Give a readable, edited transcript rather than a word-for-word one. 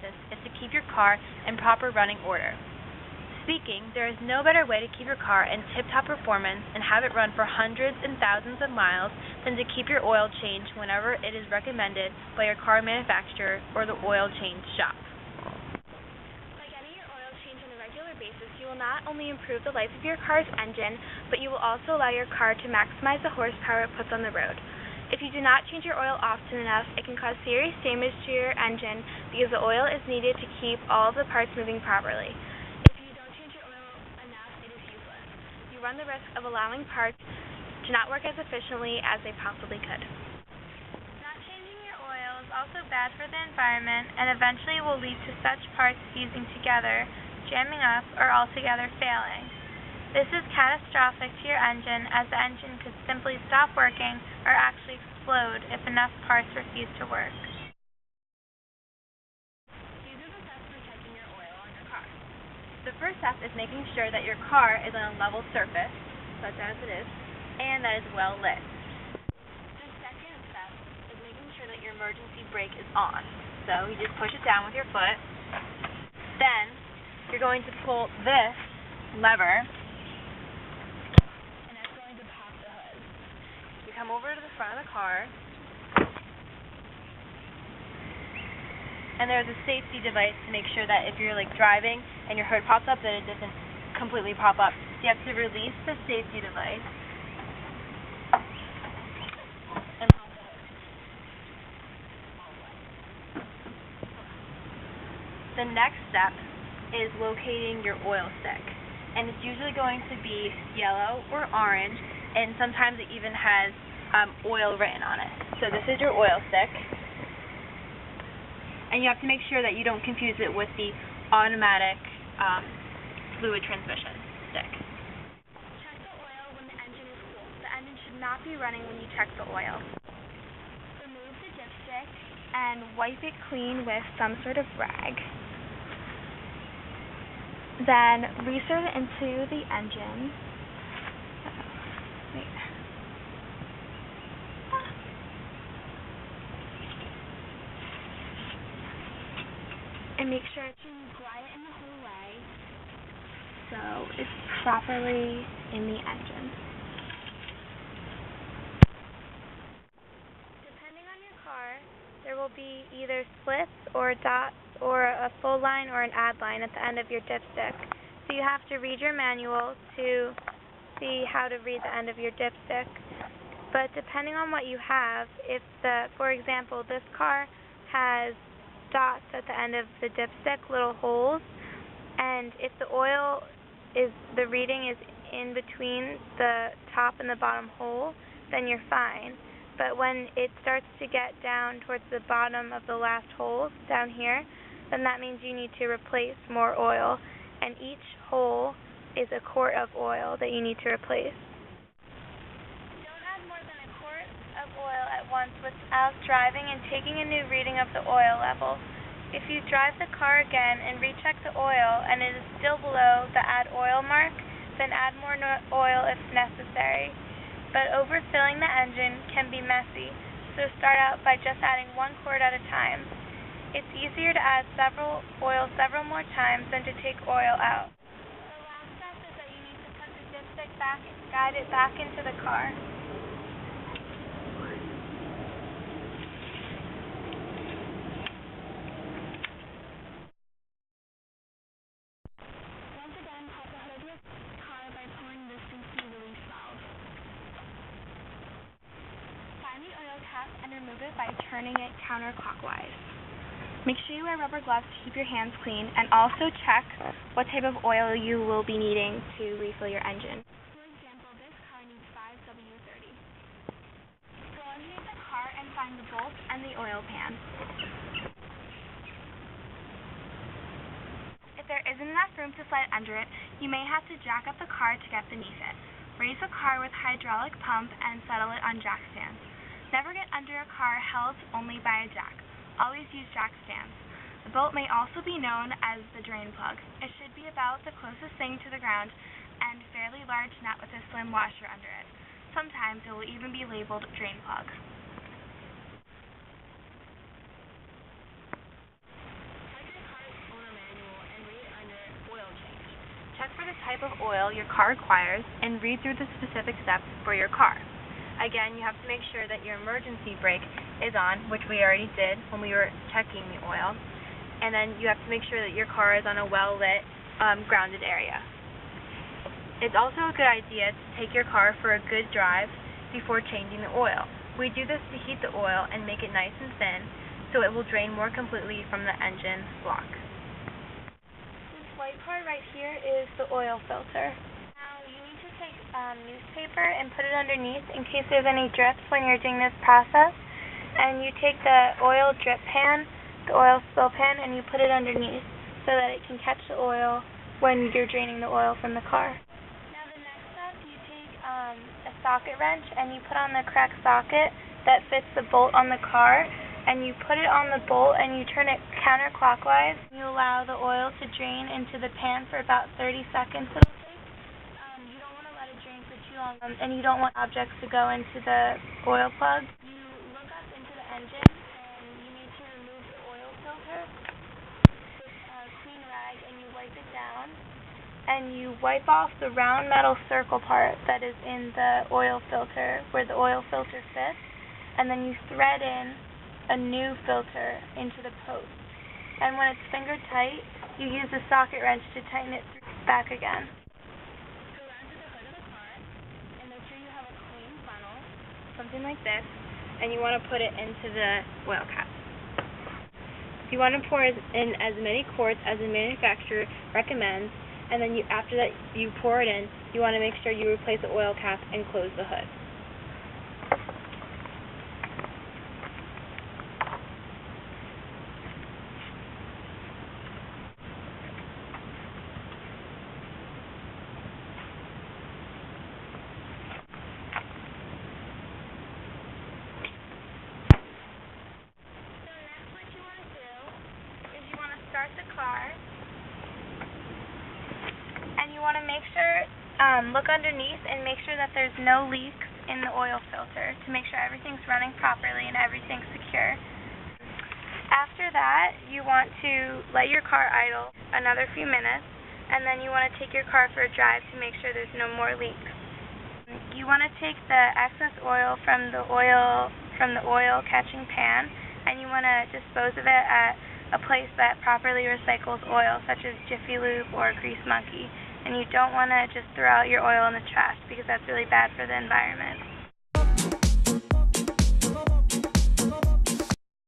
basis is to keep your car in proper running order. Speaking, there is no better way to keep your car in tip-top performance and have it run for hundreds and thousands of miles than to keep your oil changed whenever it is recommended by your car manufacturer or the oil change shop. By getting your oil changed on a regular basis, you will not only improve the life of your car's engine, but you will also allow your car to maximize the horsepower it puts on the road. If you do not change your oil often enough, it can cause serious damage to your engine because the oil is needed to keep all of the parts moving properly. Run the risk of allowing parts to not work as efficiently as they possibly could. Not changing your oil is also bad for the environment and eventually will lead to such parts fusing together, jamming up, or altogether failing. This is catastrophic to your engine as the engine could simply stop working or actually explode if enough parts refuse to work. The first step is making sure that your car is on a level surface, such as it is, and that it's well lit. The second step is making sure that your emergency brake is on. So you just push it down with your foot. Then you're going to pull this lever, and that's going to pop the hood. You come over to the front of the car, and there's a safety device to make sure that if you're driving and your hood pops up, that it doesn't completely pop up. So you have to release the safety device and pop the hood. The next step is locating your oil stick, and it's usually going to be yellow or orange, and sometimes it even has oil written on it. So this is your oil stick. And you have to make sure that you don't confuse it with the automatic fluid transmission stick. Check the oil when the engine is cool. The engine should not be running when you check the oil. Remove the dipstick and wipe it clean with some sort of rag. Then reinsert it into the engine. And make sure to glide it in the whole way so it's properly in the engine. Depending on your car, there will be either splits or dots or a full line or an add line at the end of your dipstick. So you have to read your manual to see how to read the end of your dipstick. But depending on what you have, for example, this car has dots at the end of the dipstick, little holes, and if the reading is in between the top and the bottom hole, then you're fine. But when it starts to get down towards the bottom of the last hole down here, then that means you need to replace more oil, and each hole is a quart of oil that you need to replace. Don't add more than a quart of oil at once without driving and taking a new reading of the oil level. If you drive the car again and recheck the oil and it is still below the add oil mark, then add more oil if necessary. But overfilling the engine can be messy, so start out by just adding 1 quart at a time. It's easier to add several more times than to take oil out. The last step is that you need to put the dipstick back and guide it back into the car. Once again, pop the hood of your car by pulling the safety release valve. Find the oil cap and remove it by turning it counterclockwise. Make sure you wear rubber gloves to keep your hands clean, and also check what type of oil you will be needing to refill your engine. For example, this car needs 5W30. Go underneath the car and find the bolt and the oil pan. If there isn't enough room to slide under it, you may have to jack up the car to get beneath it. Raise the car with hydraulic pump and settle it on jack stands. Never get under a car held only by a jack. Always use jack stands. The bolt may also be known as the drain plug. It should be about the closest thing to the ground and fairly large nut with a slim washer under it. Sometimes it will even be labeled drain plug. Plug your check for the type of oil your car requires and read through the specific steps for your car. Again, you have to make sure that your emergency brake is on, which we already did when we were checking the oil. And then you have to make sure that your car is on a well-lit, grounded area. It's also a good idea to take your car for a good drive before changing the oil. We do this to heat the oil and make it nice and thin, so it will drain more completely from the engine block. This white part right here is the oil filter. Now you need to take newspaper and put it underneath in case there's any drips when you're doing this process. And you take the oil drip pan, the oil spill pan, and you put it underneath so that it can catch the oil when you're draining the oil from the car. Now the next step, you take a socket wrench and you put on the correct socket that fits the bolt on the car. And you put it on the bolt and you turn it counterclockwise. You allow the oil to drain into the pan for about 30 seconds. It'll take. You don't want to let it drain for too long, and you don't want objects to go into the oil plug. You look up into the engine and you need to remove the oil filter with a clean rag, and you wipe it down. And you wipe off the round metal circle part that is in the oil filter, where the oil filter fits, and then you thread in a new filter into the post. And when it's finger tight, you use the socket wrench to tighten it back again. Go around to the hood of the car and make sure you have a clean funnel, something like this, and you want to put it into the oil cap. You want to pour in as many quarts as the manufacturer recommends, and then after that you pour it in, you want to make sure you replace the oil cap and close the hood. Start the car, and you want to make sure, look underneath and make sure that there's no leaks in the oil filter to make sure everything's running properly and everything's secure. After that, you want to let your car idle another few minutes, and then you want to take your car for a drive to make sure there's no more leaks. You want to take the excess oil from the oil catching pan, and you want to dispose of it at a place that properly recycles oil, such as Jiffy Lube or Grease Monkey. And you don't want to just throw out your oil in the trash because that's really bad for the environment.